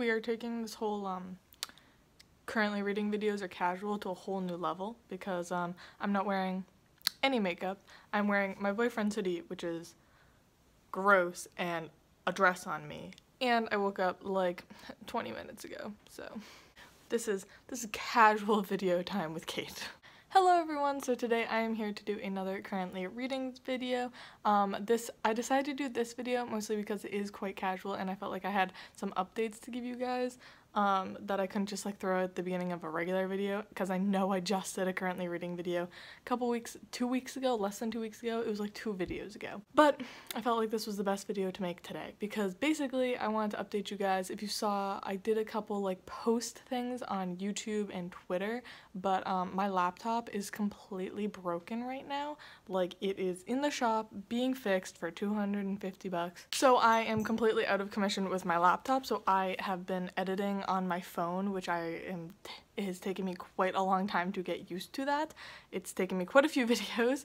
we are taking this whole currently reading videos or casual to a whole new level because I'm not wearing any makeup. I'm wearing my boyfriend's hoodie, which is gross, and a dress on me. And I woke up like 20 minutes ago, so this is casual video time with Kate. Hello everyone, so today I am here to do another currently reading video. I decided to do this video mostly because it is quite casual and I felt like I had some updates to give you guys that I couldn't just like throw at the beginning of a regular video, because I know I just did a currently reading video less than 2 weeks ago. It was like 2 videos ago. But I felt like this was the best video to make today because basically I wanted to update you guys. If you saw, I did a couple like post things on YouTube and Twitter, but my laptop is completely broken right now. Like, it is in the shop being fixed for $250. So I am completely out of commission with my laptop, so I have been editing on my phone, which it has taken me quite a long time to get used to that. It's taken me quite a few videos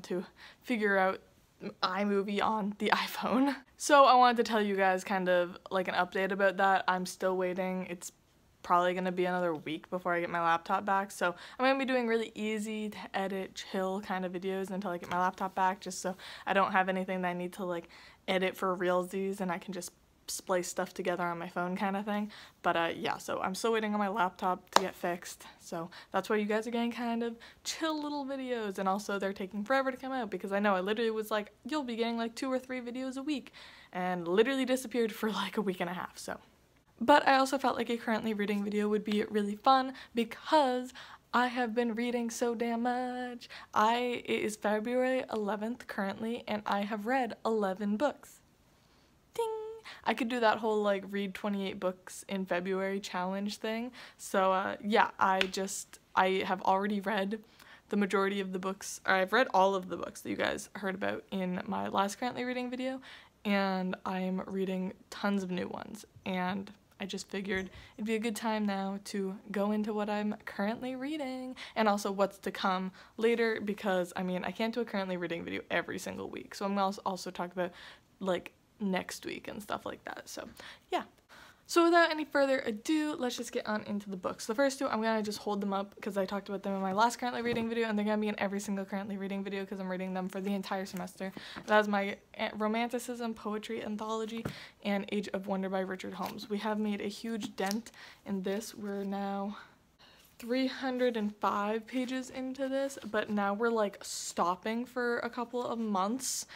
to figure out iMovie on the iPhone. So I wanted to tell you guys kind of like an update about that. I'm still waiting. It's probably gonna be another week before I get my laptop back, so I'm gonna be doing really easy to edit, chill kind of videos until I get my laptop back, just so I don't have anything that I need to like edit for realsies and I can just splice stuff together on my phone kind of thing. But yeah, so I'm still waiting on my laptop to get fixed, so that's why you guys are getting kind of chill little videos, and also they're taking forever to come out because I know I literally was like, you'll be getting like 2 or 3 videos a week, and literally disappeared for like a week and a half, so. But I also felt like a currently reading video would be really fun because I have been reading so damn much. It is February 11th currently, and I have read 11 books. Ding! I could do that whole like read 28 books in February challenge thing. So yeah, I have already read the majority of the books, or I've read all of the books that you guys heard about in my last currently reading video, and I'm reading tons of new ones, and I just figured it'd be a good time now to go into what I'm currently reading and also what's to come later, because I mean I can't do a currently reading video every single week, so I'm gonna also talk about like next week and stuff like that. So yeah. So without any further ado, let's just get on into the books. The first 2, I'm gonna just hold them up because I talked about them in my last currently reading video, and they're gonna be in every single currently reading video because I'm reading them for the entire semester. That is my Romanticism, Poetry Anthology, and Age of Wonder by Richard Holmes. We have made a huge dent in this. We're now 305 pages into this, but now we're like stopping for a couple of months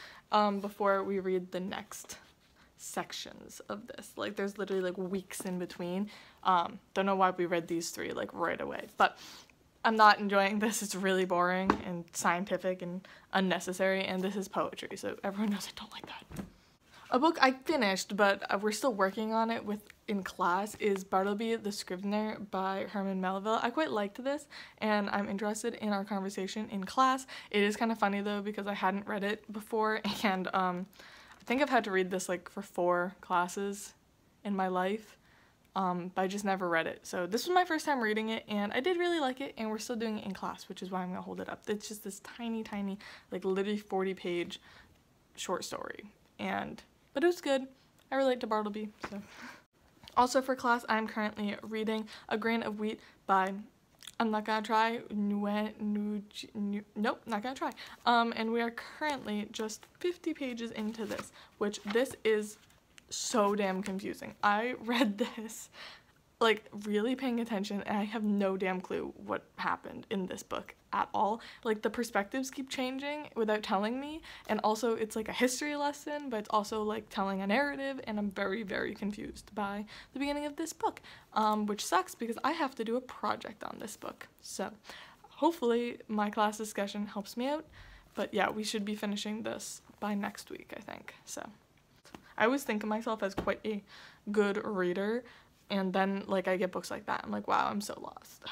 before we read the next sections of this. Like, there's literally like weeks in between. Don't know why we read these 3 like right away, but I'm not enjoying this. It's really boring and scientific and unnecessary, and this is poetry, so everyone knows I don't like that. A book I finished, but we're still working on it in class, is Bartleby the Scrivener by Herman Melville. I quite liked this, and I'm interested in our conversation in class. It is kind of funny though because I hadn't read it before, and I think I've had to read this like for 4 classes in my life, but I just never read it. So this was my first time reading it, and I did really like it, and we're still doing it in class, which is why I'm gonna hold it up. It's just this tiny, like literally 40-page short story, but it was good. I relate to Bartleby, so. Also for class, I'm currently reading A Grain of Wheat by, I'm not gonna try, nope, not gonna try. And we are currently just 50 pages into this, which this is so damn confusing. I read this like really paying attention, and I have no damn clue what happened in this book at all. Like, the perspectives keep changing without telling me, and also it's like a history lesson, but it's also like telling a narrative, and I'm very, very confused by the beginning of this book, which sucks because I have to do a project on this book. So hopefully my class discussion helps me out, but yeah, we should be finishing this by next week, I think. So I always think of myself as quite a good reader, and then like I get books like that, I'm like, wow, I'm so lost.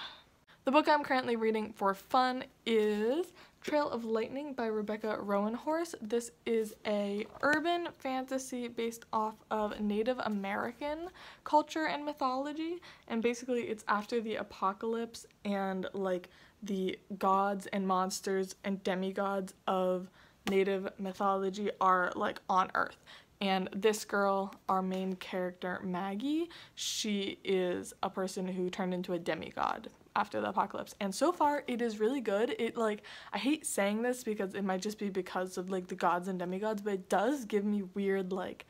The book I'm currently reading for fun is Trail of Lightning by Rebecca Roanhorse. This is a urban fantasy based off of Native American culture and mythology, and basically it's after the apocalypse, and like the gods and monsters and demigods of Native mythology are like on Earth, And this girl, our main character Maggie, she is a person who turned into a demigod after the apocalypse, and so far it is really good. It, like, I hate saying this because it might just be because of like the gods and demigods, but it does give me weird like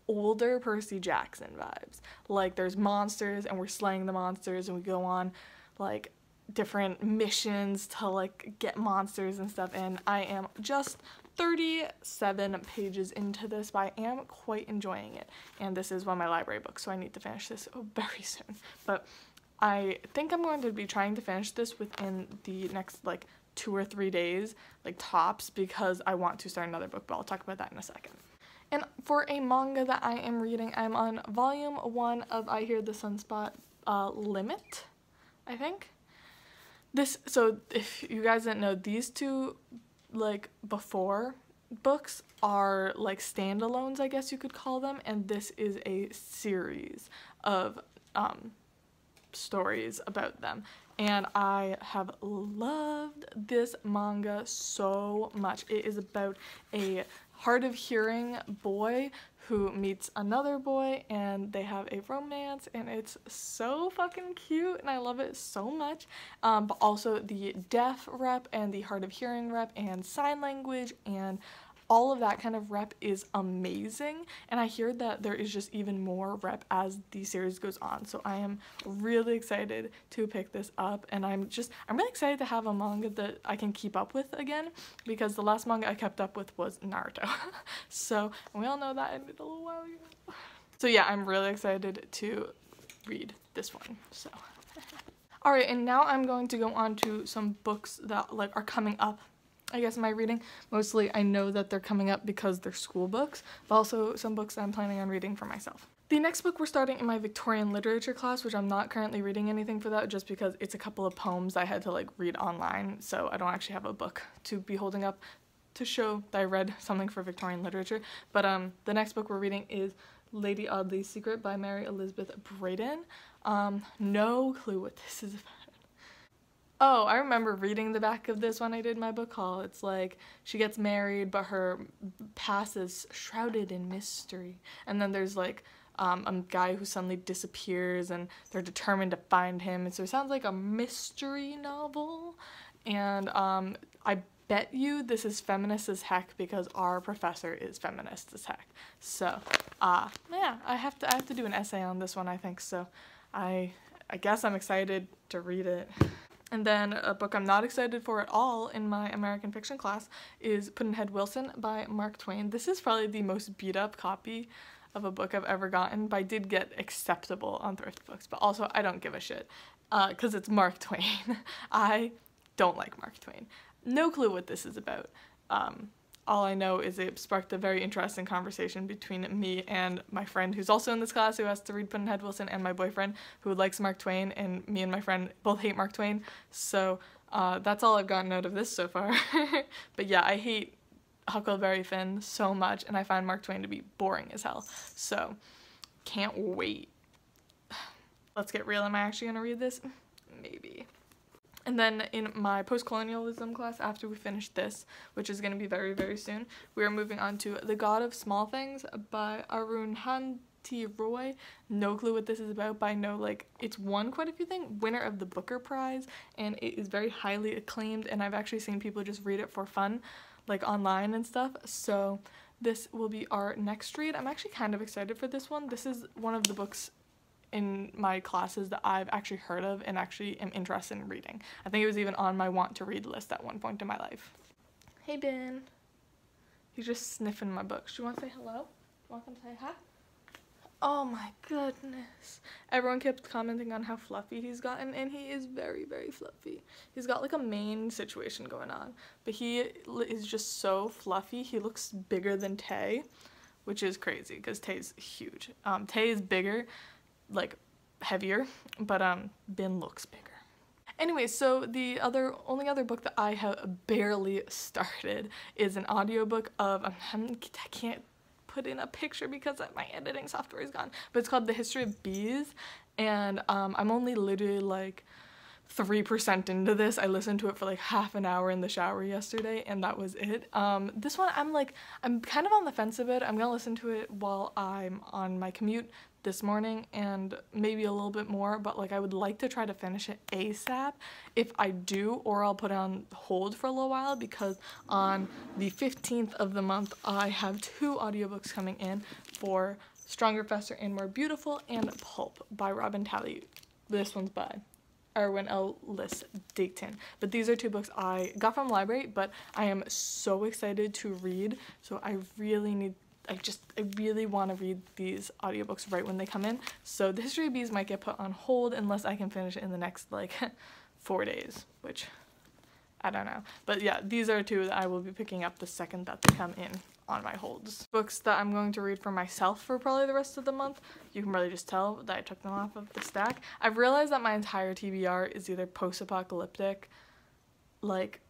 older Percy Jackson vibes. Like, there's monsters and we're slaying the monsters and we go on like different missions to like get monsters and stuff, and I am just 37 pages into this, but I am quite enjoying it, and this is one of my library books, so I need to finish this very soon. But I think I'm going to be trying to finish this within the next like 2 or 3 days, like tops, because I want to start another book, but I'll talk about that in a second. And for a manga that I am reading, I'm on volume 1 of I Hear the Sunspot Limit, I think. So if you guys didn't know, these two like before books are like standalones, I guess you could call them, and this is a series of stories about them, and I have loved this manga so much. It is about a hard of hearing boy who meets another boy, and they have a romance, and it's so fucking cute, and I love it so much. But also the deaf rep and the hard of hearing rep and sign language and all of that kind of rep is amazing, and I hear that there is just even more rep as the series goes on, so I am really excited to pick this up, and I'm really excited to have a manga that I can keep up with again, because the last manga I kept up with was Naruto. So, and we all know that ended a little while ago. So yeah, I'm really excited to read this one, so. Alright, and now I'm going to go on to some books that like are coming up, I guess, in my reading. Mostly I know that they're coming up because they're school books, but also some books that I'm planning on reading for myself. The next book we're starting in my Victorian literature class, which I'm not currently reading anything for that, just because it's a couple of poems I had to like read online, so I don't actually have a book to be holding up to show that I read something for Victorian literature. But the next book we're reading is Lady Audley's Secret by Mary Elizabeth Braden. No clue what this is about. Oh, I remember reading the back of this when I did my book haul. It's like she gets married, but her past is shrouded in mystery. And then there's like a guy who suddenly disappears, and they're determined to find him. And so it sounds like a mystery novel. And I bet you this is feminist as heck because our professor is feminist as heck. So, yeah, I have to do an essay on this one, I think. So I guess I'm excited to read it. And then a book I'm not excited for at all in my American fiction class is Pudd'nhead Wilson by Mark Twain. This is probably the most beat up copy of a book I've ever gotten, but I did get acceptable on thrift books, but also I don't give a shit because it's Mark Twain. I don't like Mark Twain. No clue what this is about. All I know is it sparked a very interesting conversation between me and my friend who's also in this class who has to read Pudd'nhead Wilson, and my boyfriend who likes Mark Twain, and me and my friend both hate Mark Twain. So that's all I've gotten out of this so far. But yeah, I hate Huckleberry Finn so much, and I find Mark Twain to be boring as hell. So can't wait. Let's get real. Am I actually going to read this? Maybe. And then in my post-colonialism class, after we finish this, which is going to be very, very soon, we are moving on to The God of Small Things by Arundhati Roy. No clue what this is about, but I know like it's won quite a few things, winner of the Booker Prize, and it is very highly acclaimed, and I've actually seen people just read it for fun, like online and stuff. So this will be our next read. I'm actually kind of excited for this one. This is one of the books in my classes that I've actually heard of and actually am interested in reading. I think it was even on my want to read list at one point in my life. Hey Ben. He's just sniffing my books. Do you want to say hello? Want to say hi? Oh my goodness. Everyone kept commenting on how fluffy he's gotten, and he is very, very fluffy. He's got like a mane situation going on, but he is just so fluffy. He looks bigger than Tay, which is crazy because Tay's huge. Tay is bigger, like heavier, but Ben looks bigger. Anyway, so the only other book that I have barely started is an audiobook of, I can't put in a picture because my editing software is gone, but it's called The History of Bees, and I'm only literally like 3% into this. I listened to it for like half an hour in the shower yesterday, and that was it. This one, I'm kind of on the fence a bit. I'm gonna listen to it while I'm on my commute this morning and maybe a little bit more, but like I would like to try to finish it ASAP. If I do, or I'll put it on hold for a little while, because on the 15th of the month I have 2 audiobooks coming in for Stronger, Faster, and More Beautiful and Pulp by Robin Talley. This one's by Erwin Ellis Dayton. But these are 2 books I got from the library, but I am so excited to read, so I really want to read these audiobooks right when they come in. So The History of Bees might get put on hold unless I can finish it in the next like 4 days, which I don't know. But yeah, these are 2 that I will be picking up the second that they come in on my holds. Books that I'm going to read for myself for probably the rest of the month. You can really just tell that I took them off of the stack. I've realized that my entire TBR is either post-apocalyptic, like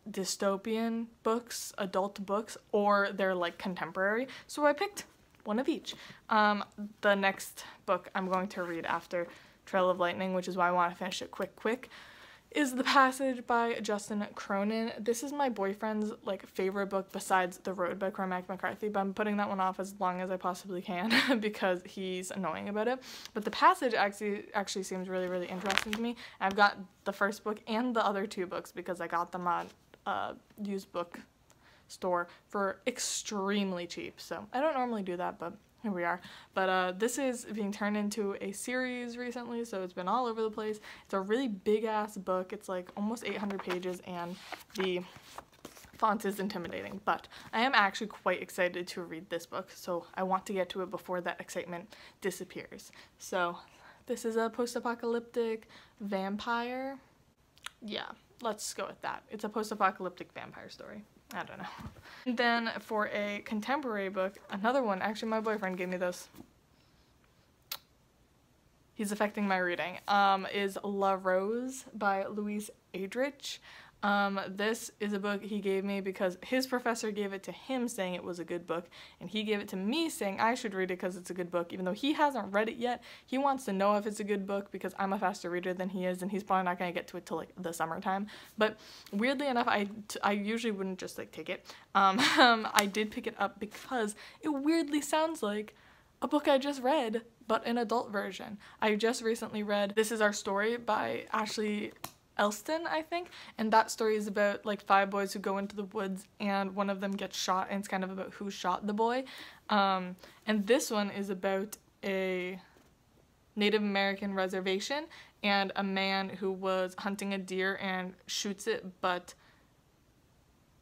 dystopian books, adult books, or they're like contemporary. So I picked one of each. The next book I'm going to read after Trail of Lightning, which is why I want to finish it quick, is The Passage by Justin Cronin. This is my boyfriend's like favorite book besides The Road by Cormac McCarthy, but I'm putting that one off as long as I possibly can because he's annoying about it. But The Passage actually seems really interesting to me. I've got the first book and the other 2 books because I got them on used book store for extremely cheap. So I don't normally do that, but here we are. But this is being turned into a series recently, so it's been all over the place. It's a really big ass book. It's like almost 800 pages and the font is intimidating, but I am actually quite excited to read this book, so I want to get to it before that excitement disappears. So this is a post-apocalyptic vampire. Yeah, let's go with that. It's a post-apocalyptic vampire story. I don't know. And then for a contemporary book, another one, actually my boyfriend gave me this. He's affecting my reading, is La Rose by Louise Adrich. This is a book he gave me because his professor gave it to him saying it was a good book, and he gave it to me saying I should read it because it's a good book, even though he hasn't read it yet. He wants to know if it's a good book because I'm a faster reader than he is, and he's probably not going to get to it till like the summertime. But weirdly enough, I usually wouldn't just like take it. I did pick it up because it weirdly sounds like a book I just read, but an adult version. I just recently read This Is Our Story by Ashley Elston, I think, and that story is about like 5 boys who go into the woods and one of them gets shot, and it's kind of about who shot the boy. And this one is about a Native American reservation and a man who was hunting a deer and shoots it, but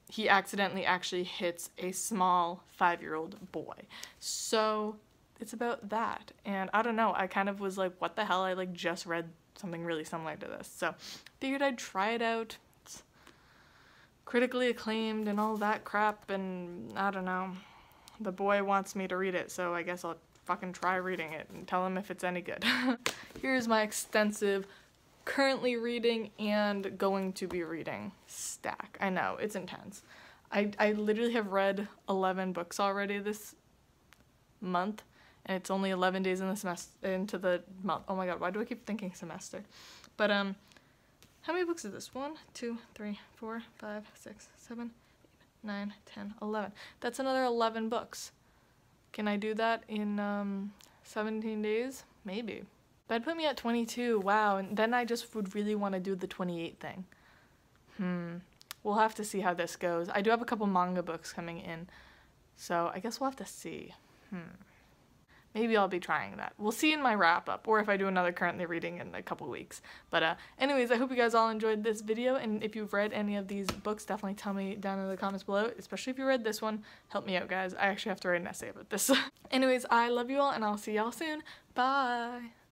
he accidentally actually hits a small 5-year-old boy. So it's about that, and I don't know, I kind of was like, what the hell, I like just read something really similar to this, so figured I'd try it out. It's critically acclaimed and all that crap, and I don't know, the boy wants me to read it, so I guess I'll fucking try reading it and tell him if it's any good. Here's my extensive currently reading and going to be reading stack. I know, it's intense. I literally have read 11 books already this month, and it's only 11 days in the semester, into the month. Oh my god, why do I keep thinking semester? But how many books is this? 1, 2, 3, 4, 5, 6, 7, 8, 9, 10, 11. That's another 11 books. Can I do that in 17 days? Maybe. That'd put me at 22. Wow, and then I just would really want to do the 28 thing. We'll have to see how this goes. I do have a couple manga books coming in, so I guess we'll have to see. Maybe I'll be trying that. We'll see in my wrap-up, or if I do another currently reading in a couple weeks. But anyways, I hope you guys all enjoyed this video, and if you've read any of these books, definitely tell me down in the comments below, especially if you read this one. Help me out, guys. I actually have to write an essay about this. Anyways, I love you all, and I'll see y'all soon. Bye!